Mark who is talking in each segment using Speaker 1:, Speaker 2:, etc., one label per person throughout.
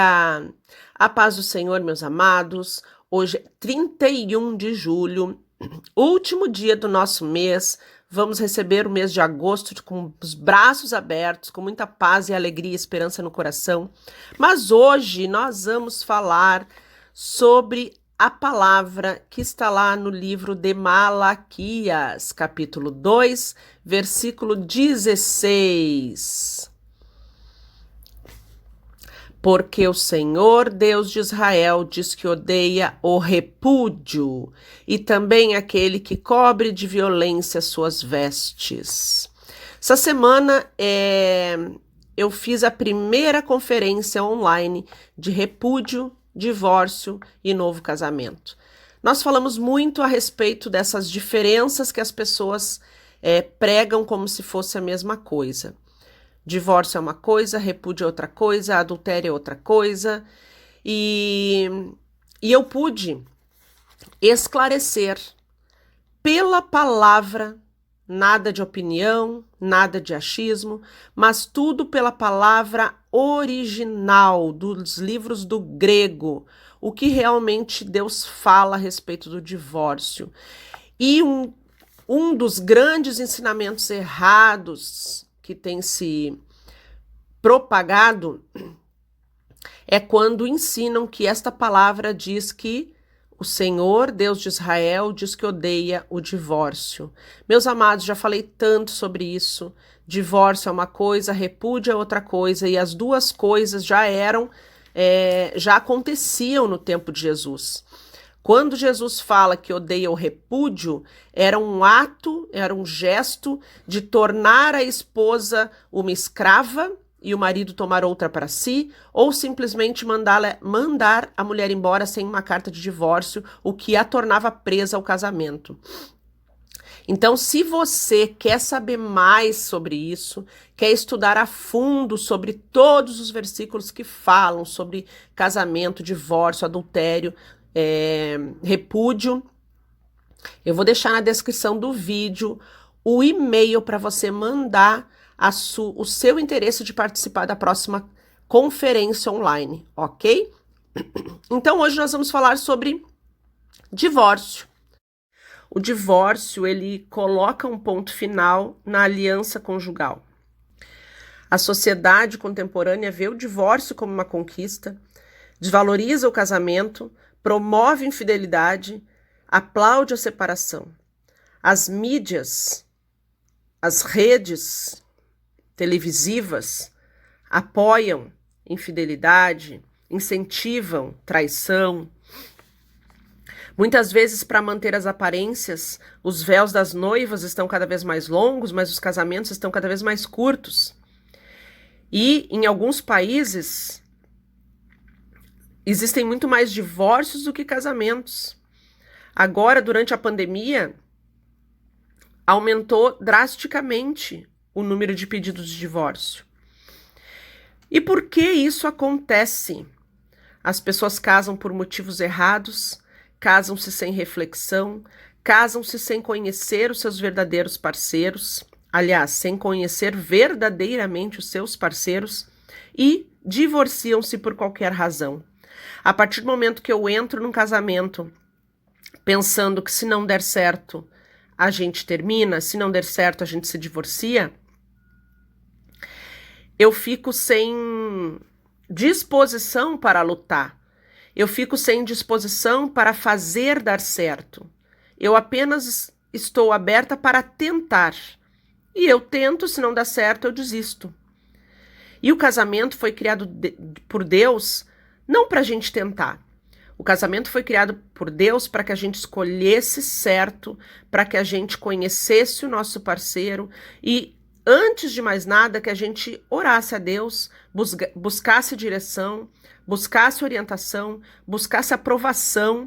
Speaker 1: dia! A paz do Senhor, meus amados. Hoje é 31 de julho, último dia do nosso mês. Vamos receber o mês de agosto com os braços abertos, com muita paz e alegria e esperança no coração. Mas hoje nós vamos falar sobre a palavra que está lá no livro de Malaquias, capítulo 2, versículo 16. Porque o Senhor, Deus de Israel, diz que odeia o repúdio e também aquele que cobre de violência suas vestes. Essa semana eu fiz a primeira conferência online de repúdio, divórcio e novo casamento. Nós falamos muito a respeito dessas diferenças que as pessoas pregam como se fosse a mesma coisa. Divórcio é uma coisa, repúdio é outra coisa, adultério é outra coisa. E eu pude esclarecer pela palavra, nada de opinião, nada de achismo, mas tudo pela palavra original dos livros do grego, o que realmente Deus fala a respeito do divórcio. E um dos grandes ensinamentos errados que tem se propagado é quando ensinam que esta palavra diz que o Senhor, Deus de Israel, diz que odeia o divórcio. Meus amados, já falei tanto sobre isso. Divórcio é uma coisa, repúdio é outra coisa, e as duas coisas já aconteciam no tempo de Jesus. Quando Jesus fala que odeia o repúdio, era um ato, era um gesto de tornar a esposa uma escrava e o marido tomar outra para si, ou simplesmente mandar a mulher embora sem uma carta de divórcio, o que a tornava presa ao casamento. Então, se você quer saber mais sobre isso, quer estudar a fundo sobre todos os versículos que falam sobre casamento, divórcio, adultério, repúdio, eu vou deixar na descrição do vídeo o e-mail para você mandar o seu interesse de participar da próxima conferência online, ok? Então hoje nós vamos falar sobre divórcio. O divórcio, ele coloca um ponto final na aliança conjugal. A sociedade contemporânea vê o divórcio como uma conquista, desvaloriza o casamento, promove infidelidade, aplaude a separação. As mídias, as redes televisivas apoiam infidelidade, incentivam traição. Muitas vezes, para manter as aparências, os véus das noivas estão cada vez mais longos, mas os casamentos estão cada vez mais curtos. E, em alguns países, existem muito mais divórcios do que casamentos. Agora, durante a pandemia, aumentou drasticamente o número de pedidos de divórcio. E por que isso acontece? As pessoas casam por motivos errados, casam-se sem reflexão, casam-se sem conhecer os seus verdadeiros parceiros, aliás, sem conhecer verdadeiramente os seus parceiros, e divorciam-se por qualquer razão. A partir do momento que eu entro num casamento pensando que se não der certo, a gente termina, se não der certo, a gente se divorcia, eu fico sem disposição para lutar. Eu fico sem disposição para fazer dar certo. Eu apenas estou aberta para tentar. E eu tento, se não dá certo, eu desisto. E o casamento foi criado por Deus não para a gente tentar. O casamento foi criado por Deus para que a gente escolhesse certo, para que a gente conhecesse o nosso parceiro e, antes de mais nada, que a gente orasse a Deus, buscasse direção, buscasse orientação, buscasse aprovação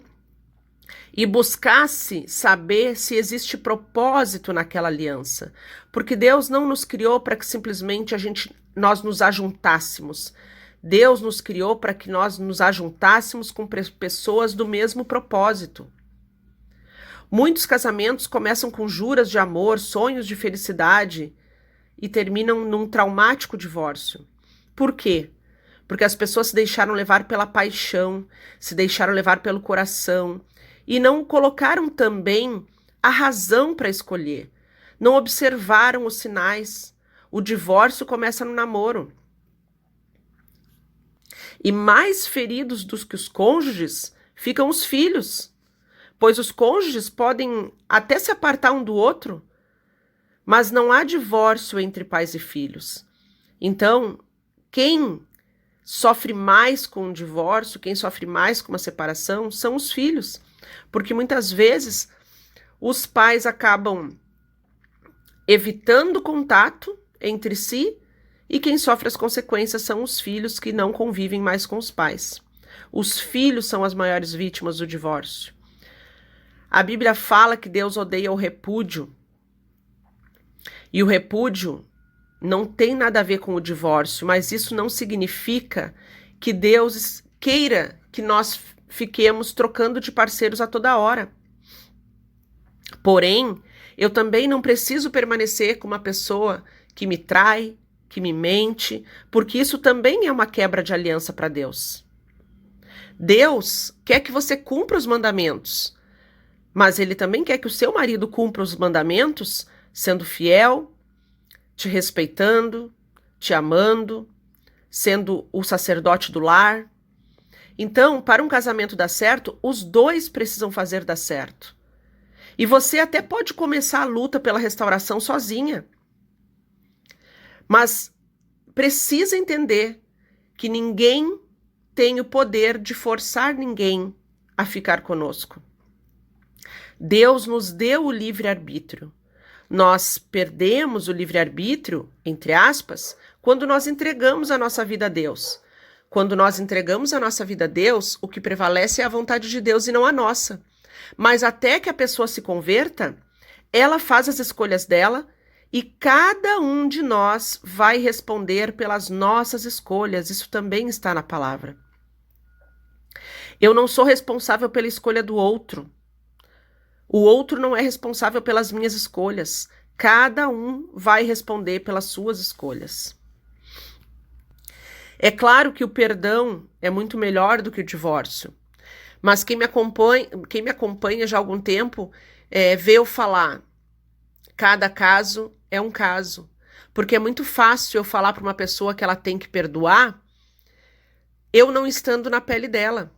Speaker 1: e buscasse saber se existe propósito naquela aliança. Porque Deus não nos criou para que simplesmente nós nos ajuntássemos. Deus nos criou para que nós nos ajuntássemos com pessoas do mesmo propósito. Muitos casamentos começam com juras de amor, sonhos de felicidade e terminam num traumático divórcio. Por quê? porque as pessoas se deixaram levar pela paixão, se deixaram levar pelo coração e não colocaram também a razão para escolher, não observaram os sinais. O divórcio começa no namoro. E mais feridos do que os cônjuges ficam os filhos, pois os cônjuges podem até se apartar um do outro, mas não há divórcio entre pais e filhos. Então, quem sofre mais com o divórcio, quem sofre mais com uma separação, são os filhos, porque muitas vezes os pais acabam evitando contato entre si e quem sofre as consequências são os filhos que não convivem mais com os pais. Os filhos são as maiores vítimas do divórcio. A Bíblia fala que Deus odeia o repúdio, e o repúdio não tem nada a ver com o divórcio, mas isso não significa que Deus queira que nós fiquemos trocando de parceiros a toda hora. Porém, eu também não preciso permanecer com uma pessoa que me trai, que me mente, porque isso também é uma quebra de aliança para Deus. Deus quer que você cumpra os mandamentos, mas Ele também quer que o seu marido cumpra os mandamentos, sendo fiel, te respeitando, te amando, sendo o sacerdote do lar. Então, para um casamento dar certo, os dois precisam fazer dar certo. E você até pode começar a luta pela restauração sozinha, mas precisa entender que ninguém tem o poder de forçar ninguém a ficar conosco. Deus nos deu o livre-arbítrio. Nós perdemos o livre-arbítrio, entre aspas, quando nós entregamos a nossa vida a Deus. Quando nós entregamos a nossa vida a Deus, o que prevalece é a vontade de Deus e não a nossa. Mas até que a pessoa se converta, ela faz as escolhas dela e cada um de nós vai responder pelas nossas escolhas. Isso também está na palavra. Eu não sou responsável pela escolha do outro. O outro não é responsável pelas minhas escolhas. Cada um vai responder pelas suas escolhas. É claro que o perdão é muito melhor do que o divórcio. Mas quem me acompanha já há algum tempo vê eu falar, cada caso é um caso. Porque é muito fácil eu falar para uma pessoa que ela tem que perdoar, eu não estando na pele dela.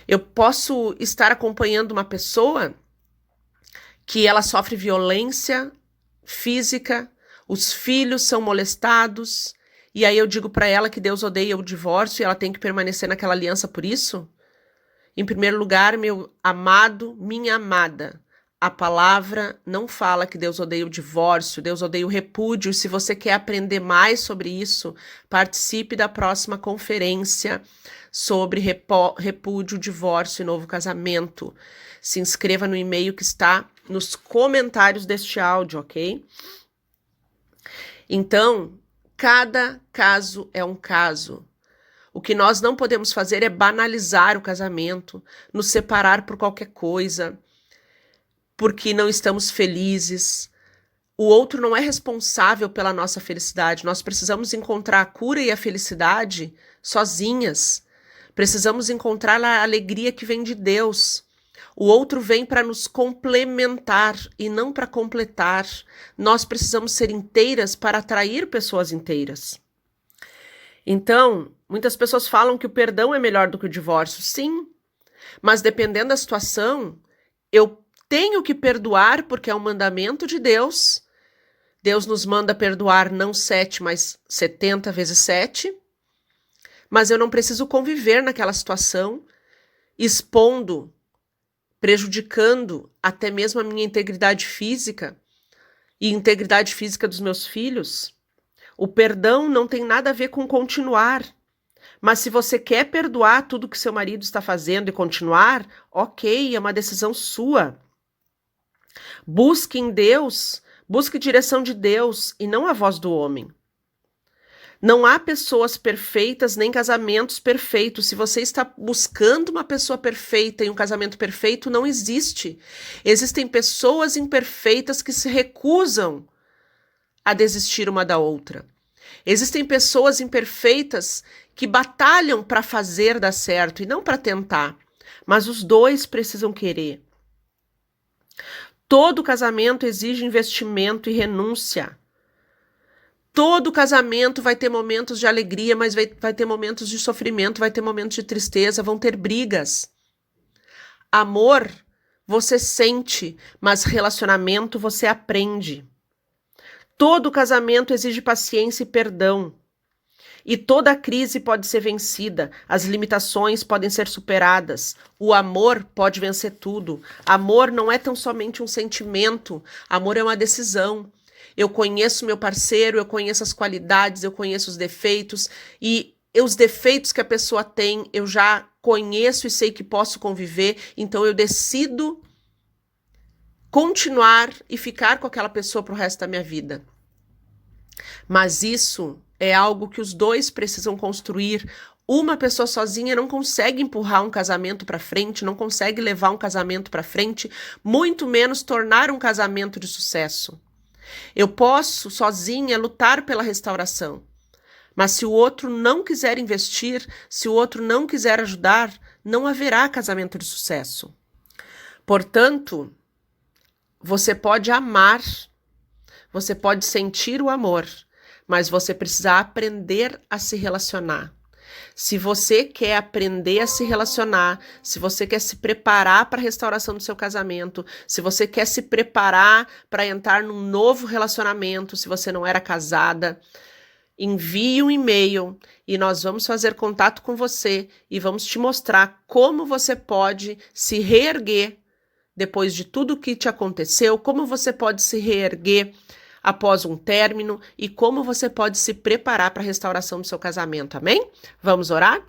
Speaker 1: Eu posso estar acompanhando uma pessoa que ela sofre violência física, os filhos são molestados, e aí eu digo para ela que Deus odeia o divórcio e ela tem que permanecer naquela aliança por isso? Em primeiro lugar, meu amado, minha amada, a palavra não fala que Deus odeia o divórcio, Deus odeia o repúdio. Se você quer aprender mais sobre isso, participe da próxima conferência sobre repúdio, divórcio e novo casamento. Se inscreva no e-mail que está nos comentários deste áudio, ok? Então, cada caso é um caso. O que nós não podemos fazer é banalizar o casamento, nos separar por qualquer coisa, porque não estamos felizes. O outro não é responsável pela nossa felicidade. Nós precisamos encontrar a cura e a felicidade sozinhas. Precisamos encontrar a alegria que vem de Deus. O outro vem para nos complementar e não para completar. Nós precisamos ser inteiras para atrair pessoas inteiras. Então, muitas pessoas falam que o perdão é melhor do que o divórcio. Sim, mas dependendo da situação, eu tenho que perdoar porque é um mandamento de Deus. Deus nos manda perdoar não 7, mas 70 vezes 7. Mas eu não preciso conviver naquela situação, expondo, prejudicando até mesmo a minha integridade física e integridade física dos meus filhos. O perdão não tem nada a ver com continuar. Mas se você quer perdoar tudo que seu marido está fazendo e continuar, ok, é uma decisão sua. Busque em Deus, busque direção de Deus e não a voz do homem. Não há pessoas perfeitas nem casamentos perfeitos. Se você está buscando uma pessoa perfeita e um casamento perfeito, não existe. Existem pessoas imperfeitas que se recusam a desistir uma da outra. Existem pessoas imperfeitas que batalham para fazer dar certo e não para tentar, mas os dois precisam querer. Todo casamento exige investimento e renúncia. Todo casamento vai ter momentos de alegria, mas vai ter momentos de sofrimento, vai ter momentos de tristeza, vão ter brigas. Amor, você sente, mas relacionamento você aprende. Todo casamento exige paciência e perdão. E toda crise pode ser vencida, as limitações podem ser superadas, o amor pode vencer tudo. Amor não é tão somente um sentimento, amor é uma decisão. Eu conheço meu parceiro, eu conheço as qualidades, eu conheço os defeitos, e os defeitos que a pessoa tem, eu já conheço e sei que posso conviver, então eu decido continuar e ficar com aquela pessoa para o resto da minha vida. Mas isso é algo que os dois precisam construir. Uma pessoa sozinha não consegue empurrar um casamento para frente, não consegue levar um casamento para frente, muito menos tornar um casamento de sucesso. Eu posso, sozinha, lutar pela restauração, mas se o outro não quiser investir, se o outro não quiser ajudar, não haverá casamento de sucesso. Portanto, você pode amar, você pode sentir o amor, mas você precisa aprender a se relacionar. Se você quer aprender a se relacionar, se você quer se preparar para a restauração do seu casamento, se você quer se preparar para entrar num novo relacionamento, se você não era casada, envie um e-mail e nós vamos fazer contato com você e vamos te mostrar como você pode se reerguer depois de tudo que te aconteceu, como você pode se reerguer após um término e como você pode se preparar para a restauração do seu casamento, amém? Vamos orar?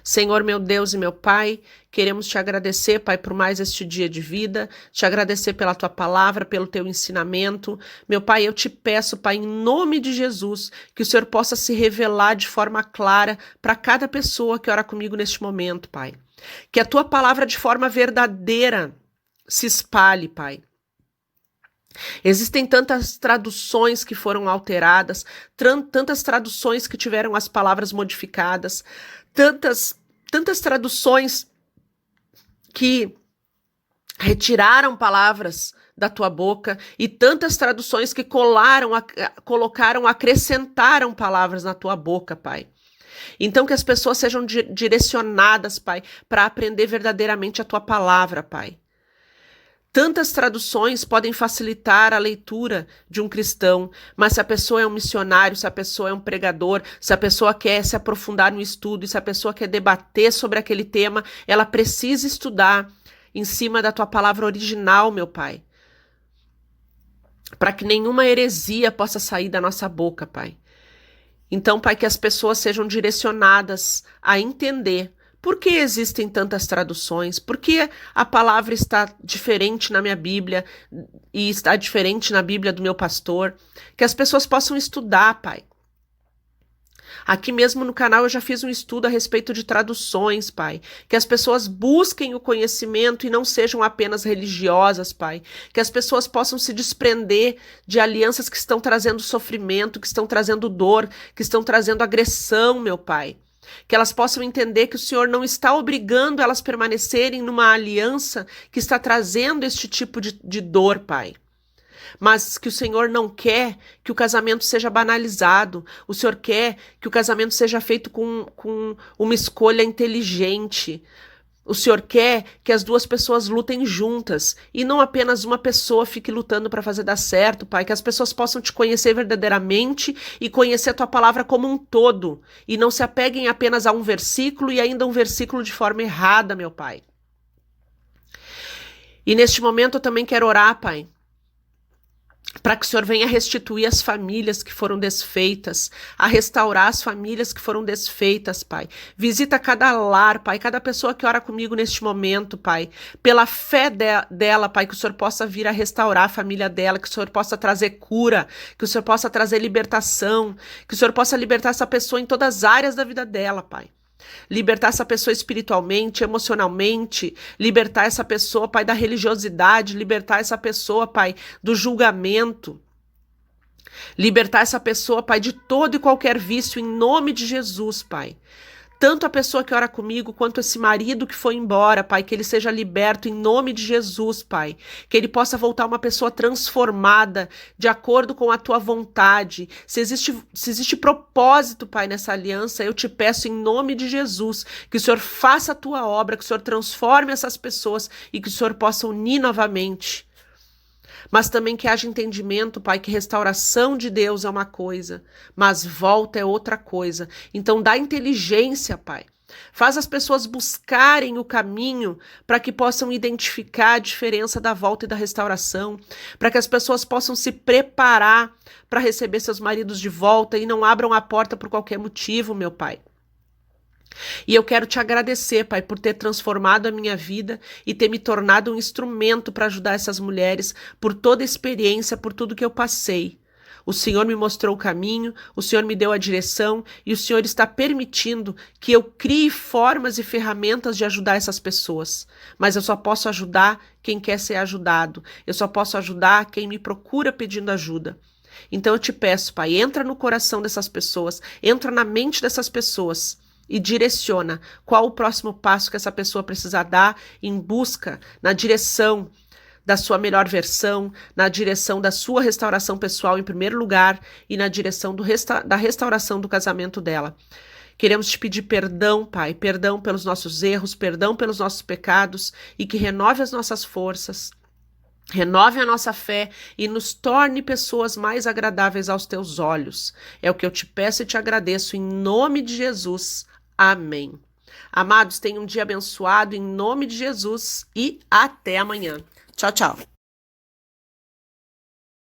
Speaker 1: Senhor, meu Deus e meu Pai, queremos te agradecer, Pai, por mais este dia de vida, te agradecer pela tua palavra, pelo teu ensinamento. Meu Pai, eu te peço, Pai, em nome de Jesus, que o Senhor possa se revelar de forma clara para cada pessoa que ora comigo neste momento, Pai. Que a tua palavra de forma verdadeira se espalhe, Pai. Existem tantas traduções que foram alteradas, tantas traduções que tiveram as palavras modificadas, tantas traduções que retiraram palavras da tua boca e tantas traduções que colocaram, acrescentaram palavras na tua boca, Pai. Então que as pessoas sejam direcionadas, Pai, para aprender verdadeiramente a tua palavra, Pai. Tantas traduções podem facilitar a leitura de um cristão, mas se a pessoa é um missionário, se a pessoa é um pregador, se a pessoa quer se aprofundar no estudo, se a pessoa quer debater sobre aquele tema, ela precisa estudar em cima da tua palavra original, meu Pai, para que nenhuma heresia possa sair da nossa boca, Pai. Então, Pai, que as pessoas sejam direcionadas a entender por que existem tantas traduções, por que a palavra está diferente na minha Bíblia e está diferente na Bíblia do meu pastor, que as pessoas possam estudar, Pai. Aqui mesmo no canal eu já fiz um estudo a respeito de traduções, Pai. Que as pessoas busquem o conhecimento e não sejam apenas religiosas, Pai. Que as pessoas possam se desprender de alianças que estão trazendo sofrimento, que estão trazendo dor, que estão trazendo agressão, meu Pai. Que elas possam entender que o Senhor não está obrigando elas a permanecerem numa aliança que está trazendo este tipo de dor, Pai. Mas que o Senhor não quer que o casamento seja banalizado. O Senhor quer que o casamento seja feito com uma escolha inteligente. O Senhor quer que as duas pessoas lutem juntas e não apenas uma pessoa fique lutando para fazer dar certo, Pai. Que as pessoas possam te conhecer verdadeiramente e conhecer a tua palavra como um todo e não se apeguem apenas a um versículo e ainda um versículo de forma errada, meu Pai. E neste momento eu também quero orar, Pai, para que o Senhor venha restituir as famílias que foram desfeitas, a restaurar as famílias que foram desfeitas, Pai. Visita cada lar, Pai, cada pessoa que ora comigo neste momento, Pai. Pela fé dela, Pai, que o Senhor possa vir a restaurar a família dela, que o Senhor possa trazer cura, que o Senhor possa trazer libertação, que o Senhor possa libertar essa pessoa em todas as áreas da vida dela, Pai. Libertar essa pessoa espiritualmente, emocionalmente, libertar essa pessoa, Pai, da religiosidade, libertar essa pessoa, Pai, do julgamento. Libertar essa pessoa, Pai, de todo e qualquer vício, em nome de Jesus, Pai. Tanto a pessoa que ora comigo, quanto esse marido que foi embora, Pai, que ele seja liberto em nome de Jesus, Pai. Que ele possa voltar uma pessoa transformada, de acordo com a tua vontade. Se existe propósito, Pai, nessa aliança, eu te peço em nome de Jesus, que o Senhor faça a tua obra, que o Senhor transforme essas pessoas e que o Senhor possa unir novamente. Mas também que haja entendimento, Pai, que restauração de Deus é uma coisa, mas volta é outra coisa. Então dá inteligência, Pai. Faz as pessoas buscarem o caminho para que possam identificar a diferença da volta e da restauração, para que as pessoas possam se preparar para receber seus maridos de volta e não abram a porta por qualquer motivo, meu Pai. E eu quero te agradecer, Pai, por ter transformado a minha vida e ter me tornado um instrumento para ajudar essas mulheres, por toda a experiência, por tudo que eu passei. O Senhor me mostrou o caminho, o Senhor me deu a direção e o Senhor está permitindo que eu crie formas e ferramentas de ajudar essas pessoas. Mas eu só posso ajudar quem quer ser ajudado. Eu só posso ajudar quem me procura pedindo ajuda. Então eu te peço, Pai, entra no coração dessas pessoas, entra na mente dessas pessoas e direciona qual o próximo passo que essa pessoa precisa dar em busca, na direção da sua melhor versão, na direção da sua restauração pessoal em primeiro lugar e na direção da restauração do casamento dela. Queremos te pedir perdão, Pai, perdão pelos nossos erros, perdão pelos nossos pecados e que renove as nossas forças, renove a nossa fé e nos torne pessoas mais agradáveis aos teus olhos. É o que eu te peço e te agradeço em nome de Jesus. Amém. Amados, tenham um dia abençoado em nome de Jesus e até amanhã. Tchau, tchau.